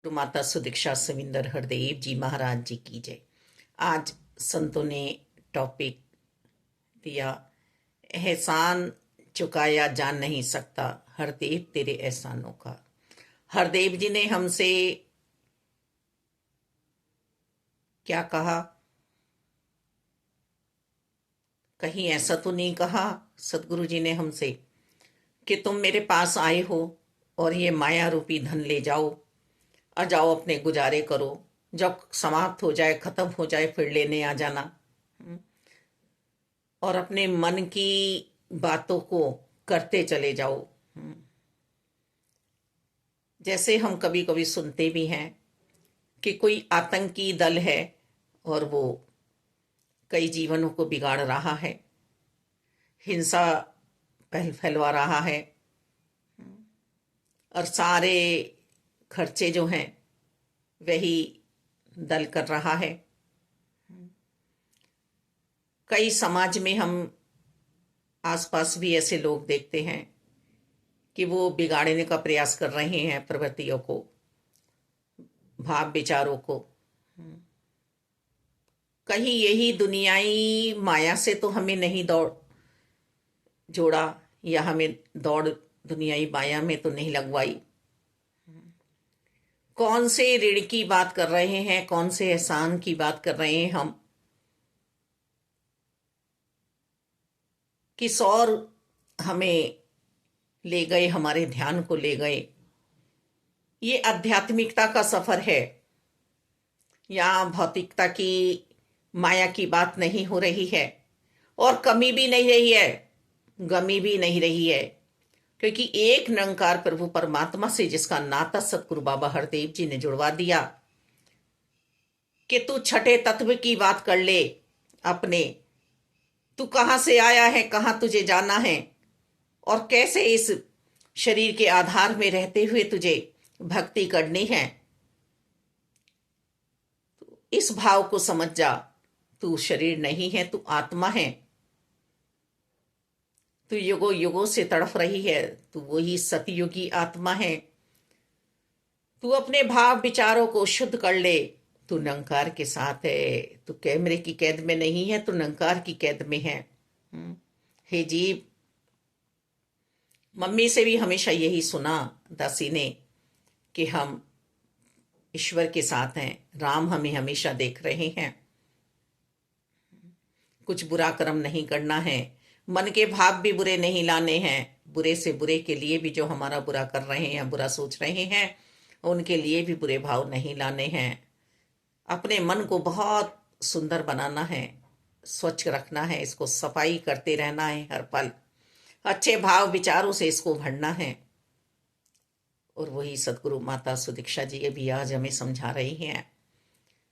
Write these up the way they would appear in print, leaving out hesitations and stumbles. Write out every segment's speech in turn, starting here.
माता सुदीक्षा सविंदर हरदेव जी महाराज जी की जय। आज संतों ने टॉपिक दिया, एहसान चुकाया जान नहीं सकता हरदेव तेरे एहसानों का। हरदेव जी ने हमसे क्या कहा? कहीं ऐसा तो नहीं कहा सतगुरु जी ने हमसे कि तुम मेरे पास आए हो और ये माया रूपी धन ले जाओ, आ जाओ अपने गुजारे करो, जब समाप्त हो जाए खत्म हो जाए फिर लेने आ जाना। और अपने मन की बातों को करते चले जाओ। जैसे हम कभी कभी सुनते भी हैं कि कोई आतंकी दल है और वो कई जीवनों को बिगाड़ रहा है, हिंसा फैलवा रहा है और सारे खर्चे जो हैं वही दल कर रहा है। कई समाज में हम आसपास भी ऐसे लोग देखते हैं कि वो बिगाड़ने का प्रयास कर रहे हैं प्रवृत्तियों को, भाव विचारों को। कहीं यही दुनियाई माया से तो हमें नहीं दौड़ जोड़ा, या हमें दौड़ दुनियाई माया में तो नहीं लगवाई। कौन से ऋण की बात कर रहे हैं, कौन से एहसान की बात कर रहे हैं हम? किस और हमें ले गए, हमारे ध्यान को ले गए। ये आध्यात्मिकता का सफर है, यहाँ भौतिकता की माया की बात नहीं हो रही है। और कमी भी नहीं रही है, गमी भी नहीं रही है, क्योंकि एक निरंकार प्रभु परमात्मा से जिसका नाता सतगुरु बाबा हरदेव जी ने जुड़वा दिया कि तू छठे तत्व की बात कर ले अपने, तू कहां से आया है, कहां तुझे जाना है और कैसे इस शरीर के आधार में रहते हुए तुझे भक्ति करनी है। इस भाव को समझ जा, तू शरीर नहीं है, तू आत्मा है। तू युगों युगों से तड़फ रही है, तू वही सतयुगी आत्मा है। तू अपने भाव विचारों को शुद्ध कर ले, तू निरंकार के साथ है। तू कैमरे की कैद में नहीं है, तू निरंकार की कैद में है। हे जीव, मम्मी से भी हमेशा यही सुना दासी ने कि हम ईश्वर के साथ हैं, राम हमें हमेशा देख रहे हैं। कुछ बुरा कर्म नहीं करना है, मन के भाव भी बुरे नहीं लाने हैं। बुरे से बुरे के लिए भी जो हमारा बुरा कर रहे हैं, बुरा सोच रहे हैं, उनके लिए भी बुरे भाव नहीं लाने हैं। अपने मन को बहुत सुंदर बनाना है, स्वच्छ रखना है, इसको सफाई करते रहना है हर पल, अच्छे भाव विचारों से इसको भरना है। और वही सदगुरु माता सुदीक्षा जी भी आज हमें समझा रही हैं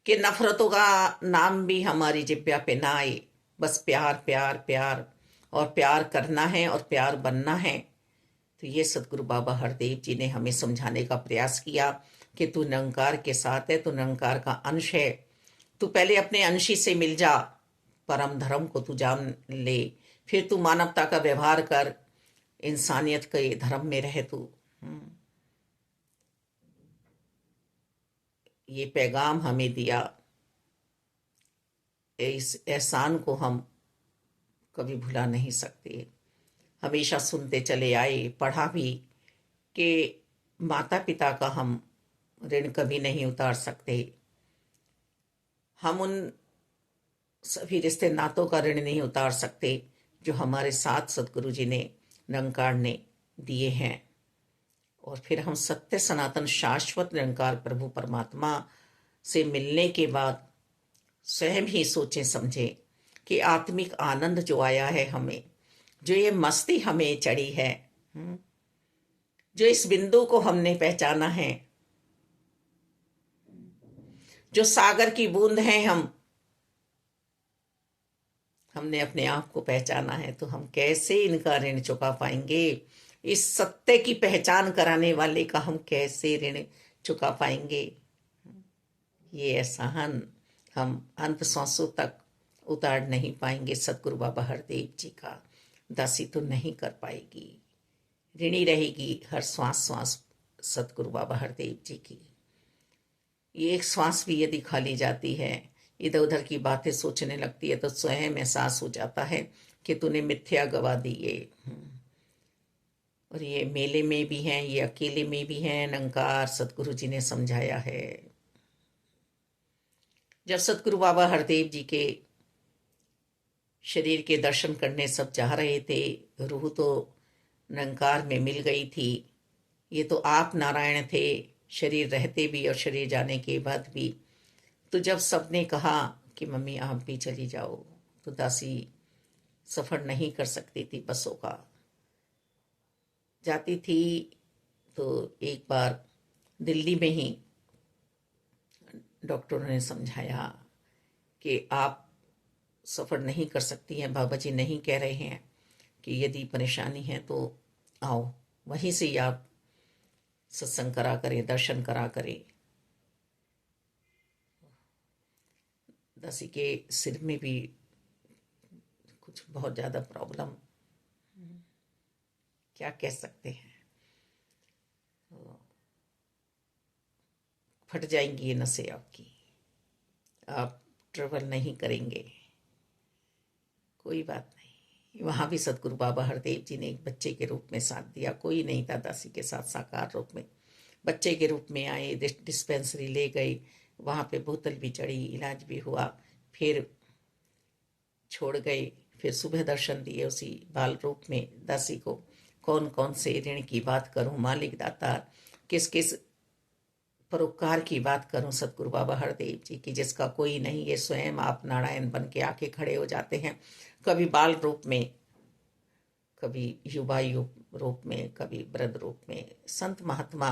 कि नफरतों का नाम भी हमारी जिब्या पे ना आए, बस प्यार प्यार प्यार, और प्यार करना है और प्यार बनना है। तो ये सदगुरु बाबा हरदेव जी ने हमें समझाने का प्रयास किया कि तू निरंकार के साथ है, तू निरंकार का अंश है। तू पहले अपने अंशी से मिल जा, परम धर्म को तू जान ले, फिर तू मानवता का व्यवहार कर, इंसानियत के धर्म में रहे तू। ये पैगाम हमें दिया, इस एहसान को हम कभी भुला नहीं सकते। हमेशा सुनते चले आए, पढ़ा भी कि माता पिता का हम ऋण कभी नहीं उतार सकते। हम उन सभी रिश्ते नातों का ऋण नहीं उतार सकते जो हमारे साथ सदगुरु जी ने, निरंकार ने दिए हैं। और फिर हम सत्य सनातन शाश्वत निरंकार प्रभु परमात्मा से मिलने के बाद स्वयं ही सोचें समझें कि आत्मिक आनंद जो आया है हमें, जो ये मस्ती हमें चढ़ी है, जो इस बिंदु को हमने पहचाना है, जो सागर की बूंद है हमने अपने आप को पहचाना है, तो हम कैसे इनका ऋण चुका पाएंगे? इस सत्य की पहचान कराने वाले का हम कैसे ऋण चुका पाएंगे? ये एहसान हम अंत सांसों तक उतार नहीं पाएंगे। सतगुरु बाबा हरदेव जी का दासी तो नहीं कर पाएगी, ऋणी रहेगी हर श्वास श्वास सतगुरु बाबा हरदेव जी की। ये एक श्वास भी यदि खाली जाती है, इधर उधर की बातें सोचने लगती है, तो स्वयं एहसास हो जाता है कि तूने मिथ्या गवा दी ये। और ये मेले में भी हैं, ये अकेले में भी हैं, निरंकार सतगुरु जी ने समझाया है। जब सतगुरु बाबा हरदेव जी के शरीर के दर्शन करने सब जा रहे थे, रूह तो निरंकार में मिल गई थी। ये तो आप नारायण थे, शरीर रहते भी और शरीर जाने के बाद भी। तो जब सबने कहा कि मम्मी आप भी चली जाओ, तो दासी सफ़र नहीं कर सकती थी बसों का। जाती थी तो एक बार दिल्ली में ही डॉक्टरों ने समझाया कि आप सफ़र नहीं कर सकती हैं, बाबा जी नहीं कह रहे हैं कि यदि परेशानी है तो आओ, वहीं से ही आप सत्संग करा करें, दर्शन करा करें। दासी के सिर में भी कुछ बहुत ज़्यादा प्रॉब्लम, क्या कह सकते हैं, फट जाएंगी ये नसें आपकी, आप ट्रेवल नहीं करेंगे। कोई बात नहीं, वहाँ भी सतगुरु बाबा हरदेव जी ने एक बच्चे के रूप में साथ दिया। कोई नहीं था दासी के साथ साकार रूप में, बच्चे के रूप में आए, डिस्पेंसरी ले गए, वहाँ पे बोतल भी चढ़ी, इलाज भी हुआ, फिर छोड़ गए। फिर सुबह दर्शन दिए उसी बाल रूप में दासी को। कौन कौन से ऋण की बात करूं मालिक दाता, किस किस परोपकार की बात करूं सतगुरु बाबा हरदेव जी की, जिसका कोई नहीं। ये स्वयं आप नारायण बन के आके खड़े हो जाते हैं, कभी बाल रूप में, कभी युवा रूप में, कभी वृद्ध रूप में, संत महात्मा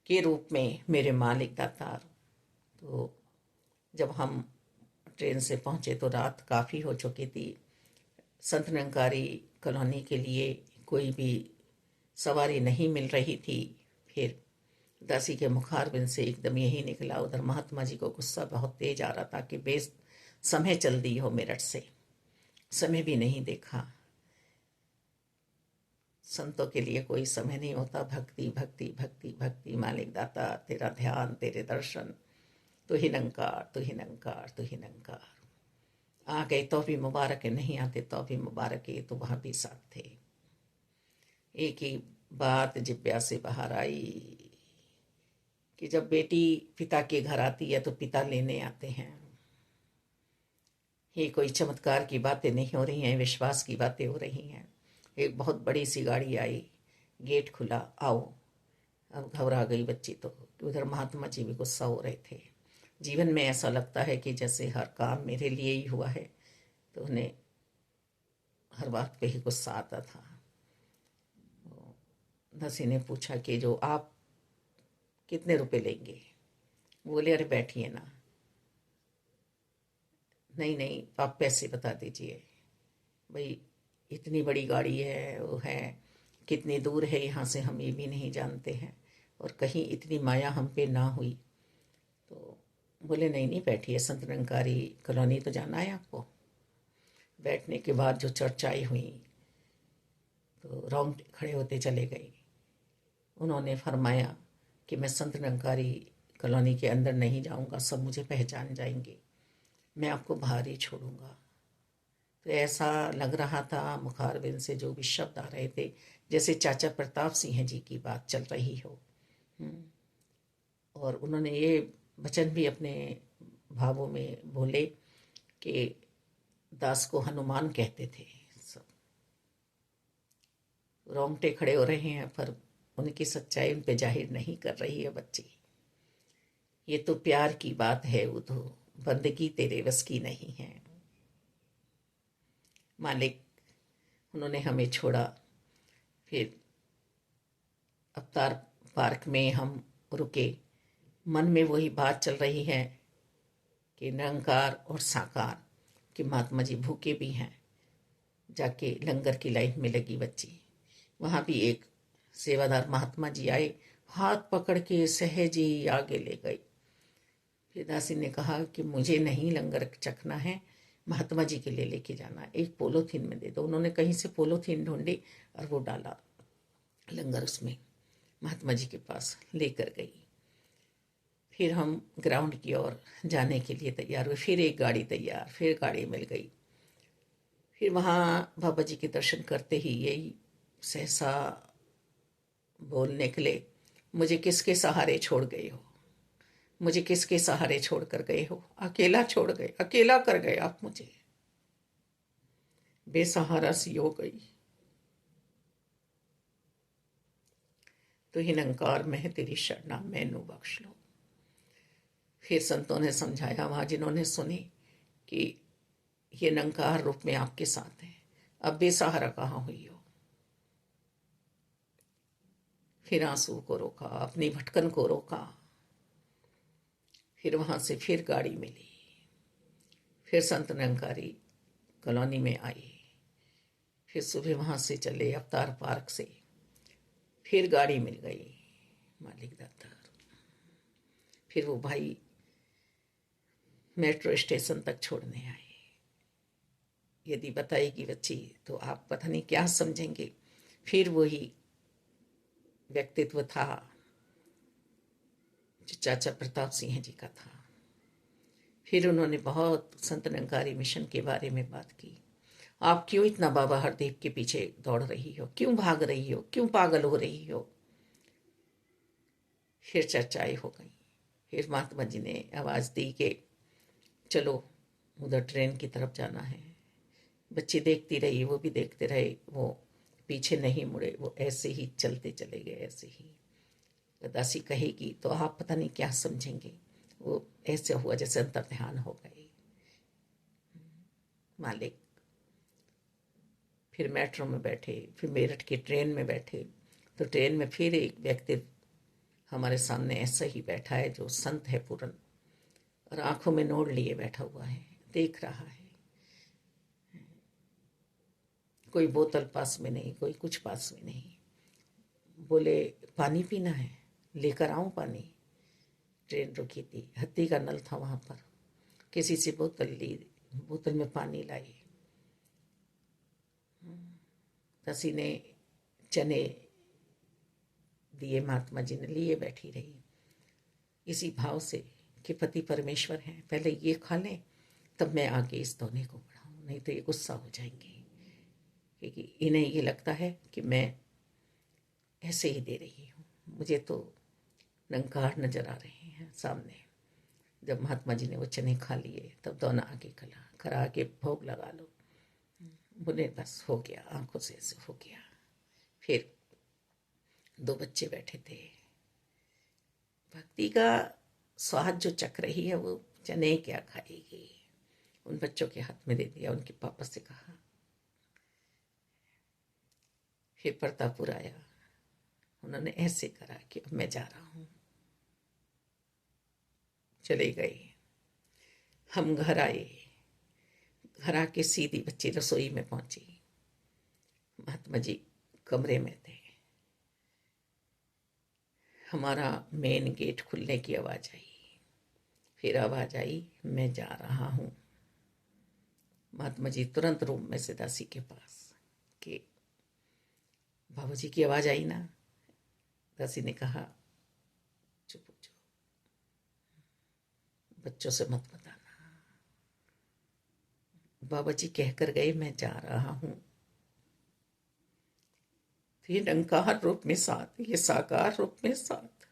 के रूप में, मेरे मालिक दाता। तो जब हम ट्रेन से पहुंचे तो रात काफ़ी हो चुकी थी। संत निरंकारी कॉलोनी के लिए कोई भी सवारी नहीं मिल रही थी। फिर दासी के मुखारबिंद से एकदम यही निकला, उधर महात्मा जी को गुस्सा बहुत तेज आ रहा था कि बेस समय चल दी हो मेरठ से, समय भी नहीं देखा। संतों के लिए कोई समय नहीं होता, भक्ति भक्ति भक्ति भक्ति, मालिक दाता तेरा ध्यान, तेरे दर्शन, तू ही निरंकार, तू ही निरंकार, तू ही निरंकार। आ गए तो भी मुबारक है, नहीं आते तो भी मुबारक है, तो वहाँ भी साथ थे। एक ही बात जिब्या से बाहर आई कि जब बेटी पिता के घर आती है तो पिता लेने आते हैं। ये कोई चमत्कार की बातें नहीं हो रही हैं, विश्वास की बातें हो रही हैं। एक बहुत बड़ी सी गाड़ी आई, गेट खुला, आओ। अब घबरा गई बच्ची तो, उधर महात्मा जी भी गुस्सा हो रहे थे। जीवन में ऐसा लगता है कि जैसे हर काम मेरे लिए ही हुआ है, तो उन्हें हर बात पे ही गुस्सा आता था। दासी ने पूछा कि जो आप कितने रुपए लेंगे? बोले अरे बैठिए ना। नहीं नहीं, आप पैसे बता दीजिए। भाई इतनी बड़ी गाड़ी है, वो है, कितनी दूर है यहाँ से हम ये भी नहीं जानते हैं, और कहीं इतनी माया हम पे ना हुई। तो बोले नहीं नहीं बैठिए, संत निरंकारी कॉलोनी तो जाना है आपको। बैठने के बाद जो चर्चाएं हुई तो रोंगटे खड़े होते चले गए। उन्होंने फरमाया कि मैं संत निरंकारी कॉलोनी के अंदर नहीं जाऊंगा, सब मुझे पहचान जाएंगे, मैं आपको बाहर ही छोड़ूंगा। तो ऐसा लग रहा था मुखारबिन से जो भी शब्द आ रहे थे, जैसे चाचा प्रताप सिंह जी की बात चल रही हो। और उन्होंने ये वचन भी अपने भावों में बोले कि दास को हनुमान कहते थे। सब रोंगटे खड़े हो रहे हैं, पर उनकी सच्चाई उन पे जाहिर नहीं कर रही है बच्ची। ये तो प्यार की बात है, वो तो बंदगी तेरे बस की नहीं है। मालिक, उन्होंने हमें छोड़ा। फिर अवतार पार्क में हम रुके। मन में वही बात चल रही है कि निरंकार और साकार कि महात्मा जी भूखे भी हैं। जाके लंगर की लाइन में लगी बच्ची, वहाँ भी एक सेवादार महात्मा जी आए, हाथ पकड़ के सहज ही आगे ले गए। फिर दासी ने कहा कि मुझे नहीं लंगर चखना है, महात्मा जी के लिए लेके जाना है, एक पोलोथीन में दे दो। उन्होंने कहीं से पोलोथीन ढूंढी और वो डाला लंगर उसमें, महात्मा जी के पास लेकर गई। फिर हम ग्राउंड की ओर जाने के लिए तैयार हुए। फिर एक गाड़ी तैयार, फिर गाड़ी मिल गई। फिर वहाँ बाबा जी के दर्शन करते ही यही सहसा बोल निकले, मुझे किसके सहारे छोड़ गए हो, मुझे किसके सहारे छोड़ कर गए हो, अकेला छोड़ गए, अकेला कर गए आप मुझे, बेसहारा सी हो गई। तो ही निरंकार में तेरी शरणा मैनू बख्श लो। फिर संतों ने समझाया, वहां जिन्होंने सुनी कि ये निरंकार रूप में आपके साथ है, अब बेसहारा कहाँ हुई हो। फिर आंसू को रोका, अपनी भटकन को रोका। फिर वहां से फिर गाड़ी मिली, फिर संत निरंकारी कॉलोनी में आई। फिर सुबह वहां से चले अवतार पार्क से, फिर गाड़ी मिल गई मालिक दाता। फिर वो भाई मेट्रो स्टेशन तक छोड़ने आए। यदि बताएगी बच्ची तो आप पता नहीं क्या समझेंगे। फिर वही व्यक्तित्व था जो चाचा प्रताप सिंह जी का था। फिर उन्होंने बहुत संत निरंकारी मिशन के बारे में बात की। आप क्यों इतना बाबा हरदेव के पीछे दौड़ रही हो, क्यों भाग रही हो, क्यों पागल हो रही हो। फिर चर्चाएं हो गई। फिर महात्मा जी ने आवाज दी कि चलो उधर ट्रेन की तरफ जाना है। बच्ची देखती रही, वो भी देखते रहे, वो पीछे नहीं मुड़े, वो ऐसे ही चलते चले गए। ऐसे ही दासी कहेगी तो आप पता नहीं क्या समझेंगे। वो ऐसे हुआ जैसे अंतर ध्यान हो गए मालिक। फिर मेट्रो में बैठे, फिर मेरठ की ट्रेन में बैठे। तो ट्रेन में फिर एक व्यक्ति हमारे सामने ऐसा ही बैठा है जो संत है पूरन, और आंखों में नोट लिए बैठा हुआ है, देख रहा है। कोई बोतल पास में नहीं, कोई कुछ पास में नहीं। बोले पानी पीना है, लेकर आऊं पानी। ट्रेन रुकी थी, हत्ती का नल था वहां पर। किसी से बोतल ली, बोतल में पानी लाई। दसी ने चने दिए, महात्मा जी ने लिए, बैठी रही इसी भाव से कि पति परमेश्वर हैं, पहले ये खा लें तब मैं आगे इस दोने को बढ़ाऊं, नहीं तो ये गुस्सा हो जाएंगे। क्योंकि इन्हें ये लगता है कि मैं ऐसे ही दे रही हूँ, मुझे तो निरंकार नजर आ रहे हैं सामने। जब महात्मा जी ने वो चने खा लिए तब दोना आगे खरा आगे भोग लगा लो। बोले बस हो गया, आंखों से ऐसे हो गया। फिर दो बच्चे बैठे थे। भक्ति का स्वाद जो चख रही है वो चने क्या खाएगी। उन बच्चों के हाथ में दे दिया, उनके पापा से कहा। फिर प्रतापुर आया, उन्होंने ऐसे करा कि अब मैं जा रहा हूं। चले गए। हम घर आए। घर आके सीधी बच्ची रसोई में पहुंची। महात्मा जी कमरे में थे। हमारा मेन गेट खुलने की आवाज आई। फिर आवाज आई, मैं जा रहा हूं। महात्मा जी तुरंत रूम में से दासी के पास कि बाबू जी की आवाज आई ना। दासी ने कहा चुप हो जाओ, बच्चों से मत बताना। बाबा जी कहकर गए मैं जा रहा हूं। तो ये निरंकार रूप में साथ, ये साकार रूप में साथ,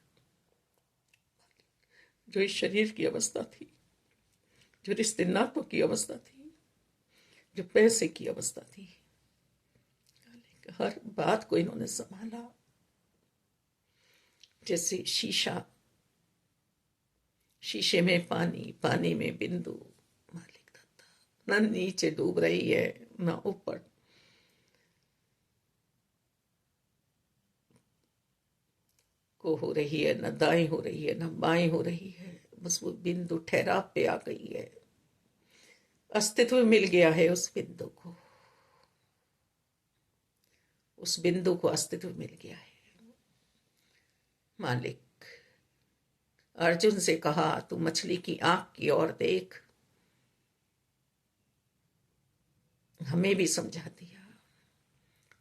जो इस शरीर की अवस्था थी, जो रिश्ते नातों की अवस्था थी, जो पैसे की अवस्था थी, हर बात को इन्होंने संभाला। जैसे शीशा, शीशे में पानी, पानी में बिंदु। मालिक दाता, न नीचे डूब रही है न ऊपर। को हो रही है, न दाएं हो रही है, न बाएं हो रही है। बस वो बिंदु ठहराव पे आ गई है, अस्तित्व मिल गया है उस बिंदु को, उस बिंदु को अस्तित्व मिल गया है। मालिक अर्जुन से कहा तू मछली की आंख की ओर देख। हमें भी समझा दिया।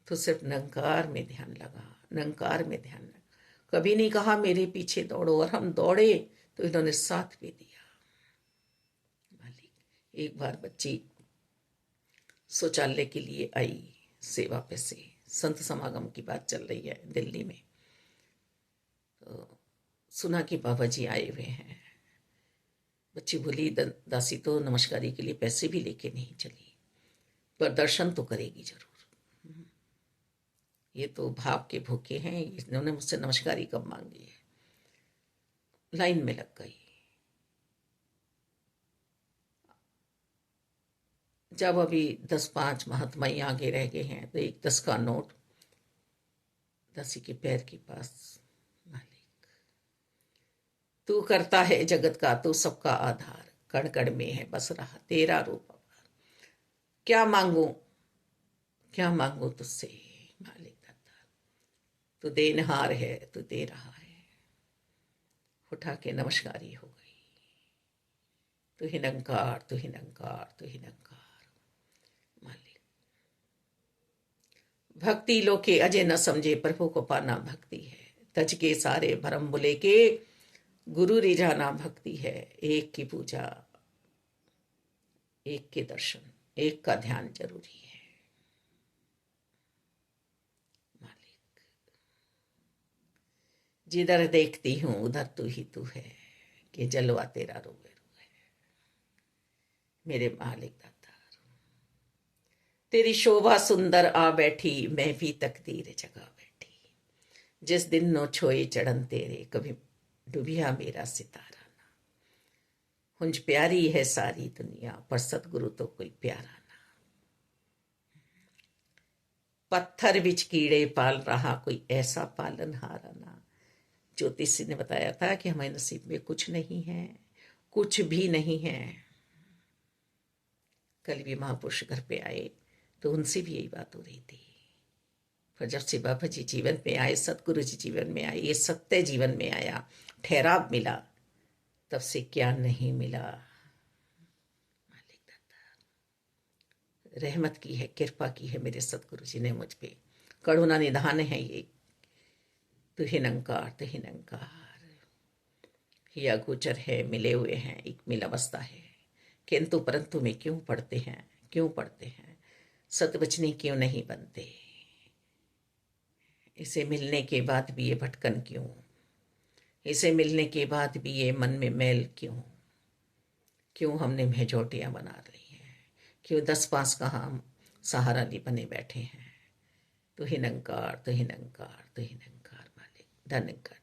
तो सिर्फ निरंकार में ध्यान लगा, निरंकार में ध्यान लगा। कभी नहीं कहा मेरे पीछे दौड़ो, और हम दौड़े तो इन्होंने साथ भी दिया। मालिक, एक बार बच्ची शौचालय के लिए आई सेवा पे से, संत समागम की बात चल रही है दिल्ली में, तो सुना कि बाबा जी आए हुए हैं। बच्ची बोली, दासी तो नमस्कारी के लिए पैसे भी लेके नहीं चली, पर दर्शन तो करेगी जरूर। ये तो भाव के भूखे हैं, इन्होंने मुझसे नमस्कारी कब मांगी है। लाइन में लग गई। जब अभी 10-5 महात्माई आगे रह गए हैं, तो एक 10 का नोट दासी के पैर के पास। मालिक, तू करता है जगत का, तू सबका आधार, कण कण में है बस रहा तेरा रूप। क्या मांगू, क्या मांगू तुझसे मालिक दाता, तू देनहार है, तू दे रहा है। उठा के नमस्कारी हो गई। तू ही निरंकार, तू ही निरंकार, तू ही निरंकार। मालिक, भक्ति लोके अजय न समझे, प्रभु को पाना भक्ति है। तज के सारे भरम बुले के, गुरु रिझाना भक्ति है। एक की पूजा, एक के दर्शन, एक का ध्यान जरूरी है। मालिक, जिधर देखती हूं उधर तू ही तू है, कि जलवा तेरा रूबेरू है। मेरे मालिक दाता, तेरी शोभा सुंदर आ बैठी, मैं भी तकदीर जगा बैठी। जिस दिन नो छोए चढ़न तेरे, कभी डूबिया मेरा सितारा ना। हुंज प्यारी है सारी दुनिया, पर सतगुरु तो कोई प्यारा ना। पत्थर बिच कीड़े पाल रहा, कोई ऐसा पालनहारा ना। ज्योतिष ने बताया था कि हमारे नसीब में कुछ नहीं है, कुछ भी नहीं है। कल भी महापुरुष घर पे आए तो उनसे भी यही बात हो रही थी। पर जब से बाबा जी जीवन में आए, सतगुरु जी जीवन में आए, ये सत्य जीवन में आया, ठहराव मिला, तब से क्या नहीं मिला। मालिक दाता, रहमत की है, कृपा की है मेरे सतगुरु जी ने मुझ पे, करुणा निधान है ये। तू ही निरंकार, तू ही निरंकार। ये अगोचर है, मिले हुए हैं, एक मिल अवस्था है, किंतु परंतु में क्यों पढ़ते हैं, क्यों पढ़ते हैं, सतवचनी क्यों नहीं बनते। इसे मिलने के बाद भी ये भटकन क्यों, इसे मिलने के बाद भी ये मन में मैल क्यों, क्यों हमने मेजोटियां बना रही हैं, क्यों 10-5 का हम सहारा नहीं बने बैठे हैं। तू ही निरंकार, तू ही निरंकार, तू ही निरंकार। मालिक, धन्यवाद।